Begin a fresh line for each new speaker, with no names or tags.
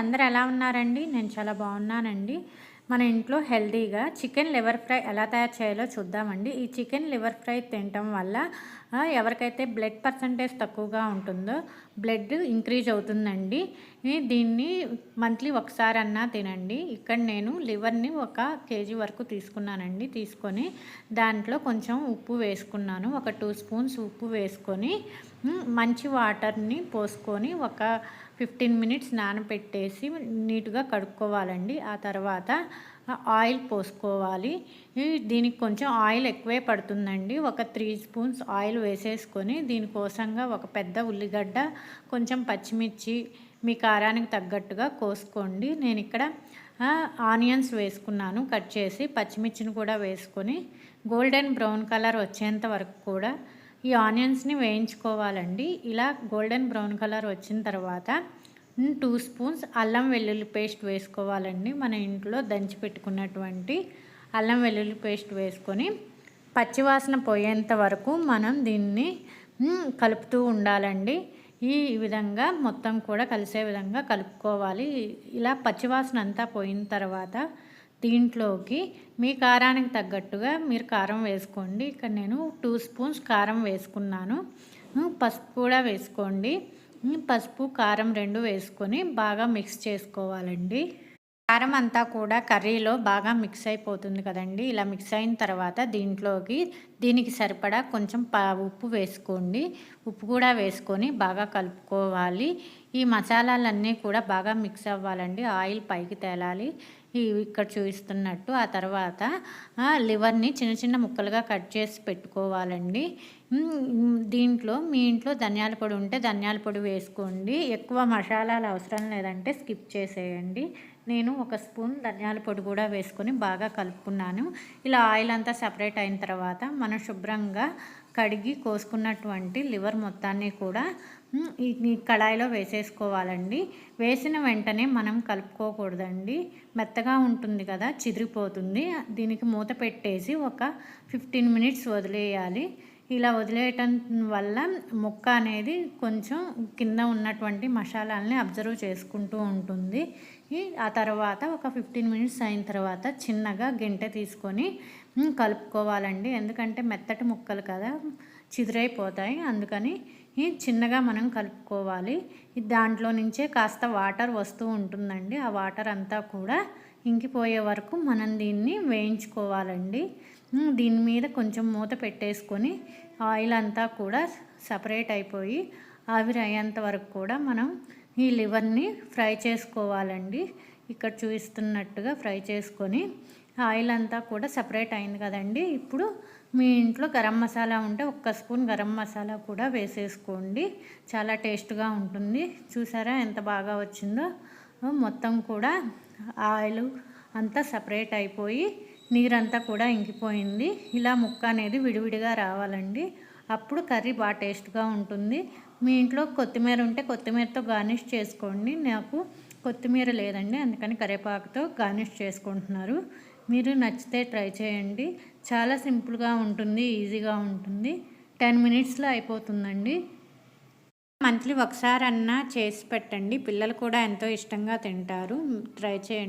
అందరూ ఎలా ఉన్నారండి? నేను చాలా బాగున్నానండి. మన ఇంట్లో హెల్తీగా చికెన్ లివర్ ఫ్రై ఎలా తయారు చేయాలో చూద్దామండి. ఈ చికెన్ లివర్ ఫ్రై తినటం వల్ల ఎవరికైతే బ్లడ్ పర్సంటేజ్ తక్కువగా ఉంటుందో బ్లడ్ ఇంక్రీజ్ అవుతుందండి. దీన్ని మంత్లీ ఒకసారన్నా తినండి. ఇక్కడ నేను లివర్‌ని 1 కేజీ వరకు తీసుకున్నానండి. తీసుకొని దాంట్లో కొంచెం ఉప్పు వేసుకున్నాను. ఒక 2 స్పూన్స్ ఉప్పు వేసుకొని మంచి వాటర్‌ని పోసుకొని ఒక 15 మినిట్స్ నానబెట్టేసి నీట్‌గా కడుక్కోవాలండి. ఆ తర్వాత ఆయిల్ పోసుకోవాలి. దీనికి కొంచెం ఆయిల్ ఎక్కువే పడుతుందండి. ఒక 3 స్పూన్స్ ఆయిల్ వేసేసుకొని దీనికోసంగా ఒక పెద్ద ఉల్లిగడ్డ, కొంచెం పచ్చిమిర్చి మీ కారానికి తగ్గట్టుగా కోసుకోండి. నేను ఇక్కడ ఆనియన్స్ వేసుకున్నాను కట్ చేసి. పచ్చిమిర్చిని కూడా వేసుకొని గోల్డెన్ బ్రౌన్ కలర్ వచ్చేంత వరకు కూడా ఈ ఆనియన్స్‌ని వేయించుకోవాలండి. ఇలా గోల్డెన్ బ్రౌన్ కలర్ వచ్చిన తర్వాత 2 స్పూన్స్ అల్లం వెల్లుల్లి పేస్ట్ వేసుకోవాలండి. మన ఇంట్లో దంచి పెట్టుకున్నటువంటి అల్లం వెల్లుల్లి పేస్ట్ వేసుకొని పచ్చివాసన పోయేంత వరకు మనం దీన్ని కలుపుతూ ఉండాలండి. ఈ విధంగా మొత్తం కూడా కలిసే విధంగా కలుపుకోవాలి. ఇలా పచ్చివాసన అంతా పోయిన తర్వాత దీంట్లోకి మీ కారానికి తగ్గట్టుగా మీరు కారం వేసుకోండి. ఇక్కడ నేను 2 స్పూన్స్ కారం వేసుకున్నాను. పసుపు కూడా వేసుకోండి. పసుపు, కారం 2 వేసుకొని బాగా మిక్స్ చేసుకోవాలండి. కారం అంతా కూడా కర్రీలో బాగా మిక్స్ అయిపోతుంది కదండి. ఇలా మిక్స్ అయిన తర్వాత దీనికి సరిపడా కొంచెం ఉప్పు వేసుకోండి. ఉప్పు కూడా వేసుకొని బాగా కలుపుకోవాలి. ఈ మసాలాలన్నీ కూడా బాగా మిక్స్ అవ్వాలండి. ఆయిల్ పైకి తేలాలి ఇక్కడ చూపిస్తున్నట్టు. ఆ తర్వాత లివర్ని చిన్న చిన్న ముక్కలుగా కట్ చేసి పెట్టుకోవాలండి. దీంట్లో మీ ఇంట్లో ధనియాల పొడి ఉంటే ధనియాల పొడి వేసుకోండి. ఎక్కువ మసాలాలు అవసరం లేదంటే స్కిప్ చేసేయండి. నేను 1 స్పూన్ ధనియాల పొడి కూడా వేసుకొని బాగా కలుపుకున్నాను. ఇలా ఆయిల్ అంతా సపరేట్ అయిన తర్వాత మనం శుభ్రంగా కడిగి కోసుకున్నటువంటి లివర్ మొత్తాన్ని కూడా ఈ కడాయిలో వేసేసుకోవాలండి. వేసిన వెంటనే మనం కలుపుకోకూడదండి. మెత్తగా ఉంటుంది కదా, చిదిరిపోతుంది. దీనికి మూత పెట్టేసి ఒక 15 మినిట్స్ వదిలేయాలి. ఇలా వదిలేయటం వల్ల ముక్క అనేది కొంచెం కింద ఉన్నటువంటి మసాలాలని అబ్జర్వ్ చేసుకుంటూ ఉంటుంది. ఆ తర్వాత ఒక 15 మినిట్స్ అయిన తర్వాత చిన్నగా గెంటె తీసుకొని కలుపుకోవాలండి. ఎందుకంటే మెత్తటి ముక్కలు కదా, చిదిరైపోతాయి. అందుకని చిన్నగా మనం కలుపుకోవాలి. దాంట్లో నుంచే కాస్త వాటర్ వస్తూ ఉంటుందండి. ఆ వాటర్ అంతా కూడా ఇంకిపోయే వరకు మనం దీన్ని వేయించుకోవాలండి. దీని మీద కొంచెం మూత పెట్టేసుకొని ఆయిల్ అంతా కూడా సపరేట్ అయిపోయి ఆవిరి అయ్యేంత వరకు కూడా మనం ఈ లివర్ని ఫ్రై చేసుకోవాలండి. ఇక్కడ చూపిస్తున్నట్టుగా ఫ్రై చేసుకొని ఆయిల్ అంతా కూడా సపరేట్ అయింది కదండి. ఇప్పుడు మీ ఇంట్లో గరం మసాలా ఉంటే 1 స్పూన్ గరం మసాలా కూడా వేసేసుకోండి. చాలా టేస్ట్గా ఉంటుంది. చూసారా ఎంత బాగా వచ్చిందో. మొత్తం కూడా ఆయిల్ అంతా సపరేట్ అయిపోయి నీరంతా కూడా ఇంకిపోయింది. ఇలా ముక్క అనేది విడివిడిగా రావాలండి. అప్పుడు కర్రీ బాగా టేస్ట్గా ఉంటుంది. మీ ఇంట్లో కొత్తిమీర ఉంటే కొత్తిమీరతో గార్నిష్ చేసుకోండి. నాకు కొత్తిమీర లేదండి, అందుకని కరివేపాకుతో గార్నిష్ చేసుకుంటున్నారు. మీరు నచ్చితే ట్రై చేయండి. చాలా సింపుల్గా ఉంటుంది, ఈజీగా ఉంటుంది. 10 మినిట్స్లో అయిపోతుందండి. మంత్లీ ఒకసారన్నా చేసి పెట్టండి. పిల్లలు కూడా ఎంతో ఇష్టంగా తింటారు. ట్రై చేయండి.